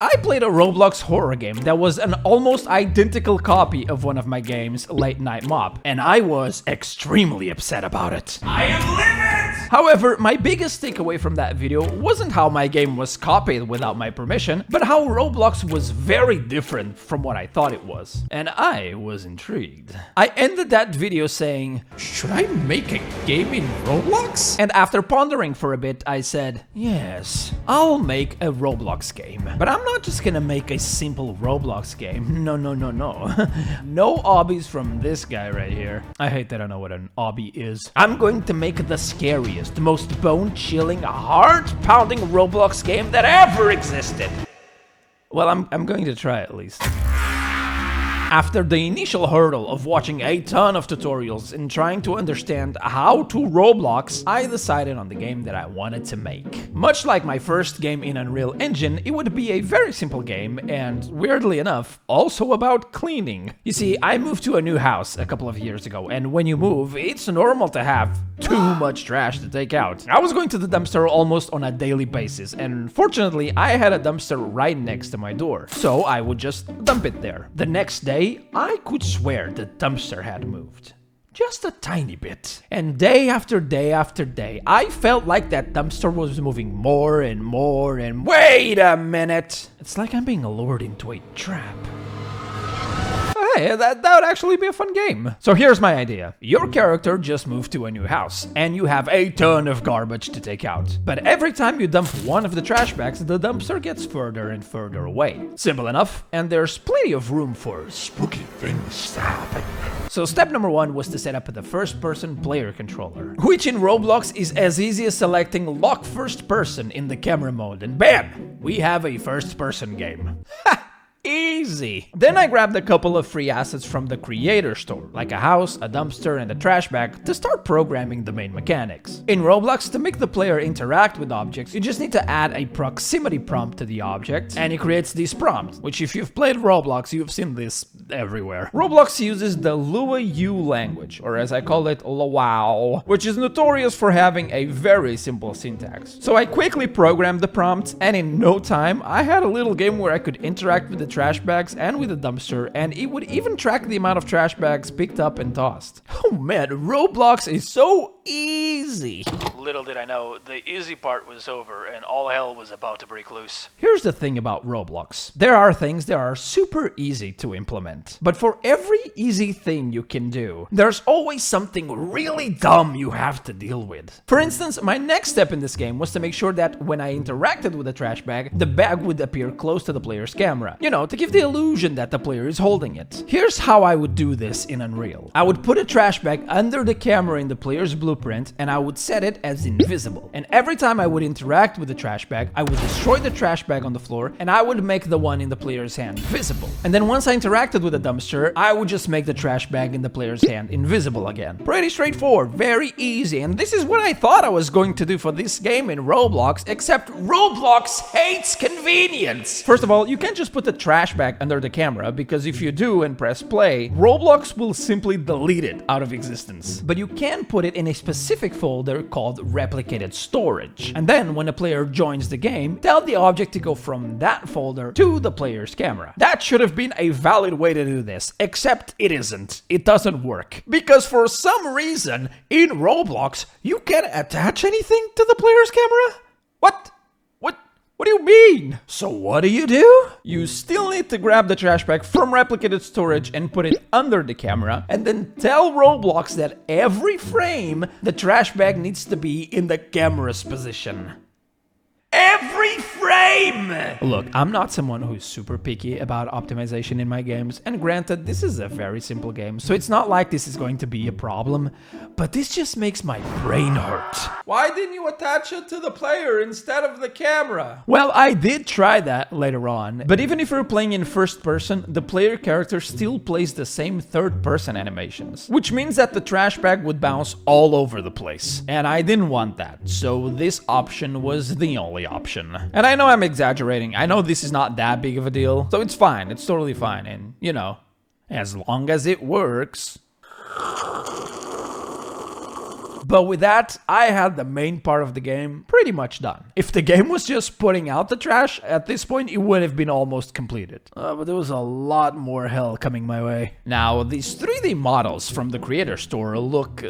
I played a Roblox horror game that was an almost identical copy of one of my games, Late Night Mob, and I was extremely upset about it. I am livid! However, my biggest takeaway from that video wasn't how my game was copied without my permission, but how Roblox was very different from what I thought it was. And I was intrigued. I ended that video saying, should I make a game in Roblox? And after pondering for a bit, I said, yes, I'll make a Roblox game. But I'm not just gonna make a simple Roblox game. No. No obbies from this guy right here. I hate that I know what an obby is. I'm going to make the scariest, most bone-chilling, heart-pounding Roblox game that ever existed. Well, I'm going to try at least. After the initial hurdle of watching a ton of tutorials and trying to understand how to Roblox, I decided on the game that I wanted to make. Much like my first game in Unreal Engine, it would be a very simple game and, weirdly enough, also about cleaning. You see, I moved to a new house a couple of years ago, and when you move, it's normal to have too much trash to take out. I was going to the dumpster almost on a daily basis, and fortunately, I had a dumpster right next to my door, so I would just dump it there. The next day, I could swear the dumpster had moved. Just a tiny bit. And day after day after day, I felt like that dumpster was moving more and more and— wait a minute! It's like I'm being lured into a trap. Hey, that would actually be a fun game. So here's my idea. Your character just moved to a new house, and you have a ton of garbage to take out. But every time you dump one of the trash bags, the dumpster gets further and further away. Simple enough, and there's plenty of room for spooky things to happen. So step number one was to set up the first-person player controller, which in Roblox is as easy as selecting lock first person in the camera mode, and bam! We have a first-person game. Ha! Easy. Then I grabbed a couple of free assets from the creator store, like a house, a dumpster, and a trash bag, to start programming the main mechanics. In Roblox, to make the player interact with objects, you just need to add a proximity prompt to the object, and it creates this prompt, which if you've played Roblox, you've seen this everywhere. Roblox uses the Lua U language, or as I call it, LOWOW, which is notorious for having a very simple syntax. So I quickly programmed the prompt, and in no time, I had a little game where I could interact with the trash bags and with the dumpster, and it would even track the amount of trash bags picked up and tossed. Oh man, Roblox is so easy. Little did I know, the easy part was over and all hell was about to break loose. Here's the thing about Roblox. There are things that are super easy to implement. But for every easy thing you can do, there's always something really dumb you have to deal with. For instance, my next step in this game was to make sure that when I interacted with the trash bag, the bag would appear close to the player's camera. You know, to give the illusion that the player is holding it. Here's how I would do this in Unreal. I would put a trash bag under the camera in the player's blueprint, and I would set it as invisible. And every time I would interact with the trash bag, I would destroy the trash bag on the floor, and I would make the one in the player's hand visible. And then once I interacted with the dumpster, I would just make the trash bag in the player's hand invisible again. Pretty straightforward, very easy, and this is what I thought I was going to do for this game in Roblox, except Roblox hates convenience! First of all, you can't just put the trash bag under the camera, because if you do and press play, Roblox will simply delete it out of existence. But you can put it in a specific folder called replicated storage. And then when a player joins the game, tell the object to go from that folder to the player's camera. That should have been a valid way to do this, except it isn't. It doesn't work. Because for some reason, in Roblox, you can't attach anything to the player's camera? What do you mean? So what do? You still need to grab the trash bag from replicated storage and put it under the camera, and then tell Roblox that every frame, the trash bag needs to be in the camera's position. Every frame! Look, I'm not someone who's super picky about optimization in my games, and granted, this is a very simple game, so it's not like this is going to be a problem, but this just makes my brain hurt. Why didn't you attach it to the player instead of the camera? Well, I did try that later on, but even if you're playing in first person, the player character still plays the same third person animations, which means that the trash bag would bounce all over the place, and I didn't want that, so this option was the only option. And I know I'm exaggerating, I know this is not that big of a deal, so it's fine, it's totally fine, and you know, as long as it works. But with that, I had the main part of the game pretty much done. If the game was just putting out the trash, at this point it would have been almost completed. But there was a lot more hell coming my way. Now, these 3D models from the Creator Store look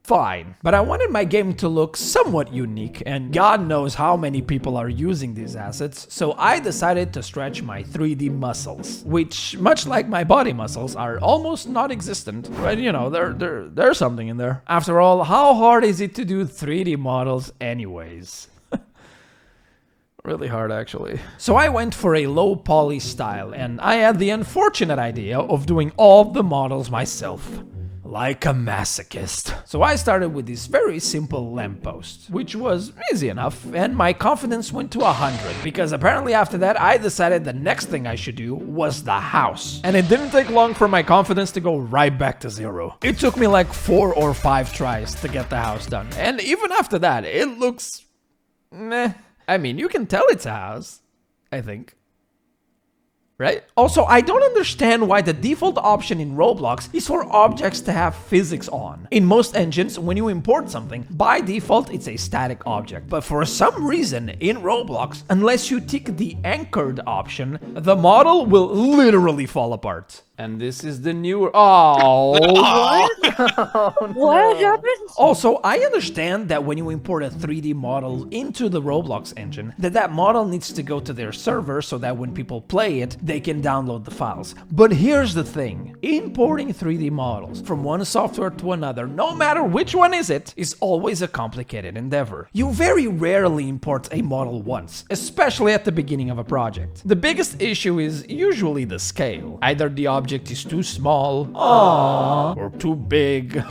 fine, but I wanted my game to look somewhat unique, and God knows how many people are using these assets, so I decided to stretch my 3D muscles, which, much like my body muscles, are almost non-existent, but you know, there's something in there. After all, how hard is it to do 3D models anyways? Really hard, actually. So I went for a low poly style, and I had the unfortunate idea of doing all the models myself. Like a masochist. So I started with this very simple lamppost, which was easy enough, and my confidence went to 100, because apparently after that I decided the next thing I should do was the house. And it didn't take long for my confidence to go right back to 0. It took me like 4 or 5 tries to get the house done, and even after that, it looks meh. I mean, you can tell it's a house, I think. Right? Also, I don't understand why the default option in Roblox is for objects to have physics on. In most engines, when you import something, by default it's a static object. But for some reason, in Roblox, unless you tick the anchored option, the model will literally fall apart. And this is the newer... Oh, what? Oh, no. What happened? Also, I understand that when you import a 3D model into the Roblox engine, that model needs to go to their server so that when people play it, they can download the files. But here's the thing. Importing 3D models from one software to another, no matter which one is always a complicated endeavor. You very rarely import a model once, especially at the beginning of a project. The biggest issue is usually the scale. Either the object is too small, or too big,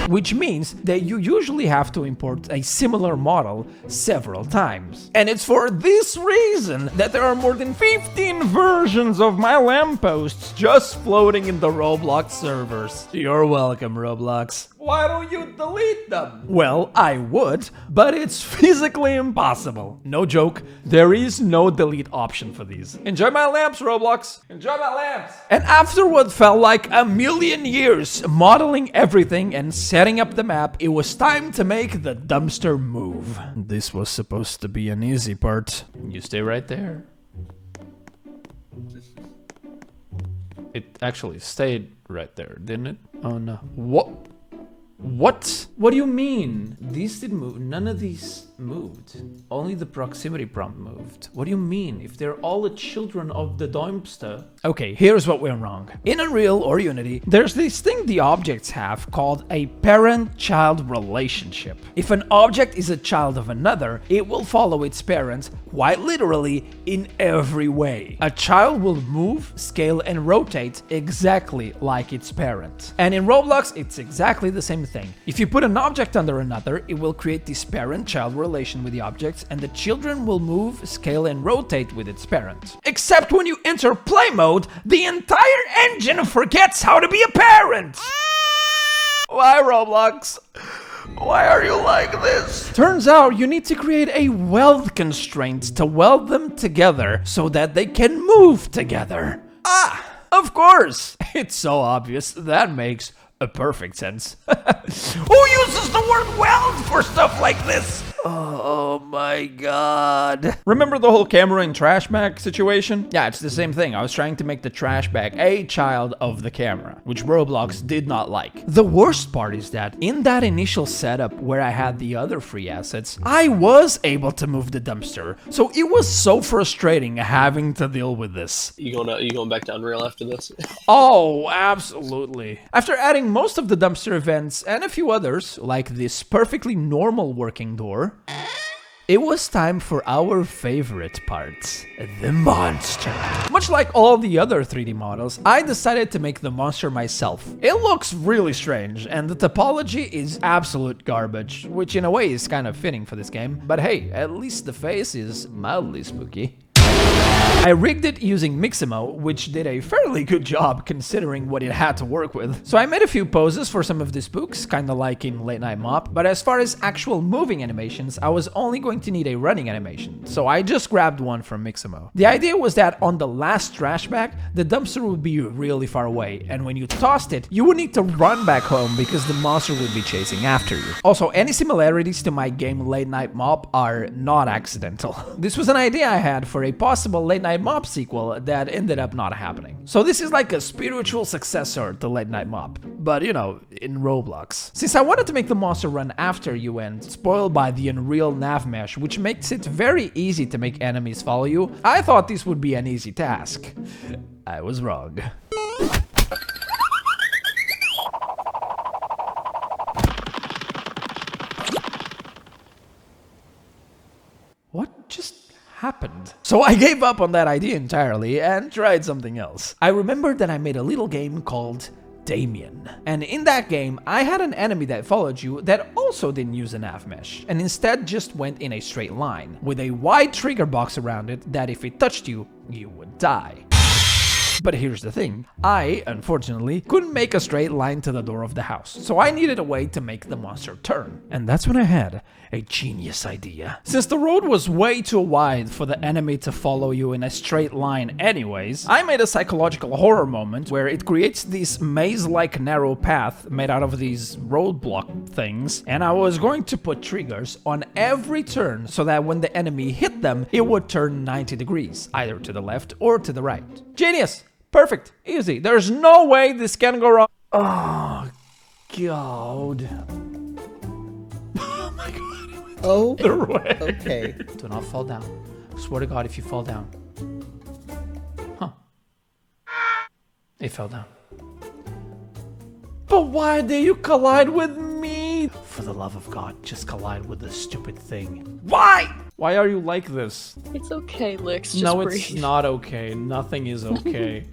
which means that you usually have to import a similar model several times. And it's for this reason that there are more than 15 versions of my lampposts just floating in the Roblox servers. You're welcome, Roblox. Why don't you delete them? Well, I would, but it's physically impossible. No joke, there is no delete option for these. Enjoy my lamps, Roblox. Enjoy my lamps. And after what felt like a million years modeling everything and setting up the map, it was time to make the dumpster move. This was supposed to be an easy part. You stay right there. It actually stayed right there, didn't it? Oh no. What? What? What do you mean? These didn't move. None of these moved. Only the proximity prompt moved. What do you mean? If they're all the children of the dumpster. Okay, here's what went wrong. In Unreal or Unity, there's this thing the objects have called a parent-child relationship. If an object is a child of another, it will follow its parents quite literally in every way. A child will move, scale, and rotate exactly like its parent. And in Roblox, it's exactly the same thing. If you put an object under another, it will create this parent-child relation with the objects, and the children will move, scale, and rotate with its parent. Except when you enter play mode, the entire engine forgets how to be a parent! Why, Roblox? Why are you like this? Turns out you need to create a weld constraint to weld them together so that they can move together. Ah, of course! It's so obvious. That makes a perfect sense. Who uses the word weld for stuff like this? Oh my god. Remember the whole camera and trash bag situation? Yeah, it's the same thing. I was trying to make the trash bag a child of the camera, which Roblox did not like. The worst part is that in that initial setup where I had the other free assets, I was able to move the dumpster. So it was so frustrating having to deal with this. You going back to Unreal after this? Oh, absolutely. After adding most of the dumpster events and a few others, like this perfectly normal working door, it was time for our favorite part, the monster. Much like all the other 3D models, I decided to make the monster myself. It looks really strange, and the topology is absolute garbage, which in a way is kind of fitting for this game. But hey, at least the face is mildly spooky. I rigged it using Mixamo, which did a fairly good job considering what it had to work with. So I made a few poses for some of the spooks, kinda like in Late Night Mop, but as far as actual moving animations, I was only going to need a running animation, so I just grabbed one from Mixamo. The idea was that on the last trash bag, the dumpster would be really far away, and when you tossed it, you would need to run back home because the monster would be chasing after you. Also, any similarities to my game Late Night Mop are not accidental. This was an idea I had for a possible Late Night Mop sequel that ended up not happening. So this is like a spiritual successor to Late Night Mop, but you know, in Roblox. Since I wanted to make the monster run after you and spoiled by the Unreal nav mesh, which makes it very easy to make enemies follow you, I thought this would be an easy task. I was wrong. What just happened? So I gave up on that idea entirely and tried something else. I remembered that I made a little game called Damien. And in that game, I had an enemy that followed you that also didn't use a nav mesh, and instead just went in a straight line, with a wide trigger box around it that if it touched you, you would die. But here's the thing, I, unfortunately, couldn't make a straight line to the door of the house, so I needed a way to make the monster turn. And that's when I had a genius idea. Since the road was way too wide for the enemy to follow you in a straight line anyways, I made a psychological horror moment where it creates this maze-like narrow path made out of these roadblock things, and I was going to put triggers on every turn so that when the enemy hit them, it would turn 90 degrees, either to the left or to the right. Genius! Perfect! Easy! There's no way this can go wrong! Oh, God. Oh my God. Oh, Way. okay. Do not fall down. Swear to God if you fall down. Huh. It fell down. But why did you collide with me? For the love of God, just collide with this stupid thing. Why? Why are you like this? It's okay, Lix. Just No, breathe. it's not okay. Nothing is okay.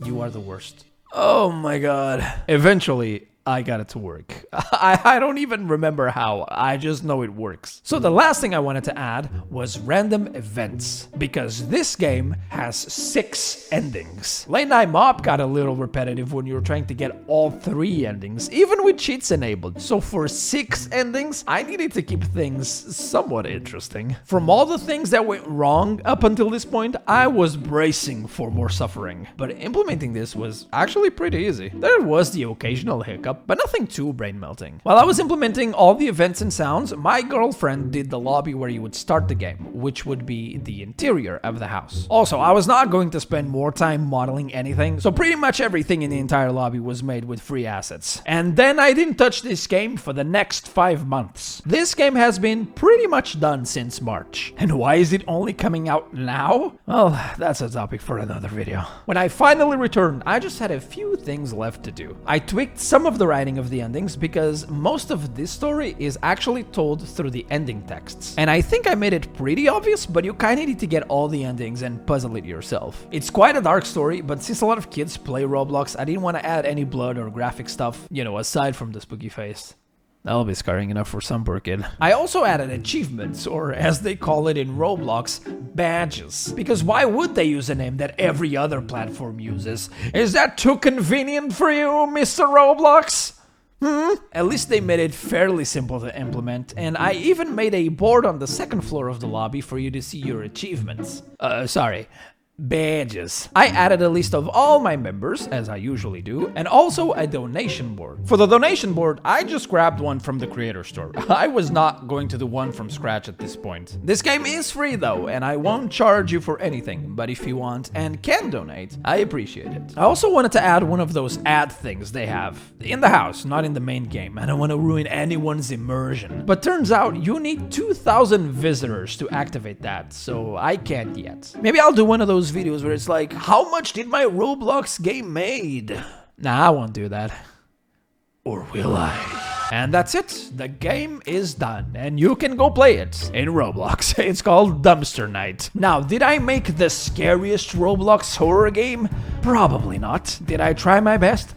You are the worst. Oh my God. Eventually, I got it to work. I don't even remember how, I just know it works. So the last thing I wanted to add was random events, because this game has 6 endings. Late Night Mop got a little repetitive when you were trying to get all 3 endings, even with cheats enabled. So for 6 endings, I needed to keep things somewhat interesting. From all the things that went wrong up until this point, I was bracing for more suffering. But implementing this was actually pretty easy. There was the occasional hiccup, but nothing too brain-melting. While I was implementing all the events and sounds, my girlfriend did the lobby where you would start the game, which would be the interior of the house. Also, I was not going to spend more time modeling anything, so pretty much everything in the entire lobby was made with free assets. And then I didn't touch this game for the next 5 months. This game has been pretty much done since March. And why is it only coming out now? Well, that's a topic for another video. When I finally returned, I just had a few things left to do. I tweaked some of the writing of the endings because most of this story is actually told through the ending texts. And I think I made it pretty obvious, but you kinda need to get all the endings and puzzle it yourself. It's quite a dark story, but since a lot of kids play Roblox, I didn't want to add any blood or graphic stuff, you know, aside from the spooky face. That'll be scarring enough for some poor kid. I also added achievements, or as they call it in Roblox, badges. Because why would they use a name that every other platform uses? Is that too convenient for you, Mr. Roblox? At least they made it fairly simple to implement, and I even made a board on the second floor of the lobby for you to see your achievements. Badges. I added a list of all my members, as I usually do, and also a donation board. For the donation board, I just grabbed one from the creator store. I was not going to do one from scratch at this point. This game is free though, and I won't charge you for anything, but if you want and can donate, I appreciate it. I also wanted to add one of those ad things they have in the house, not in the main game. I don't want to ruin anyone's immersion. But turns out you need 2,000 visitors to activate that, so I can't yet. Maybe I'll do one of those videos where it's like, how much did my Roblox game made? Nah, I won't do that. Or will I? And that's it. The game is done, and you can go play it in Roblox. It's called Dumpster Night. Now, did I make the scariest Roblox horror game? Probably not. Did I try my best?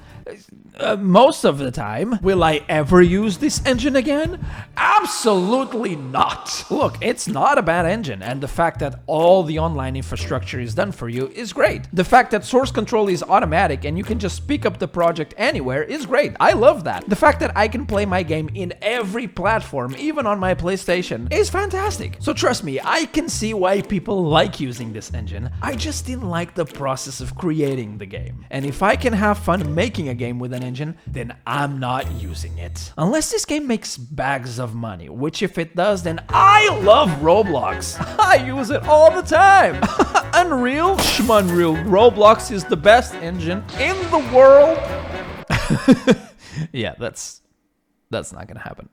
most of the time. Will I ever use this engine again? Absolutely not. Look, it's not a bad engine, and the fact that all the online infrastructure is done for you is great. The fact that source control is automatic and you can just pick up the project anywhere is great. I love that. The fact that I can play my game in every platform, even on my PlayStation, is fantastic. So trust me, I can see why people like using this engine. I just didn't like the process of creating the game. And if I can have fun making a game with an engine, then I'm not using it. Unless this game makes bags of money, which if it does, then I love Roblox. I use it all the time. Unreal? Schmunreal. Roblox is the best engine in the world. Yeah, that's not gonna happen.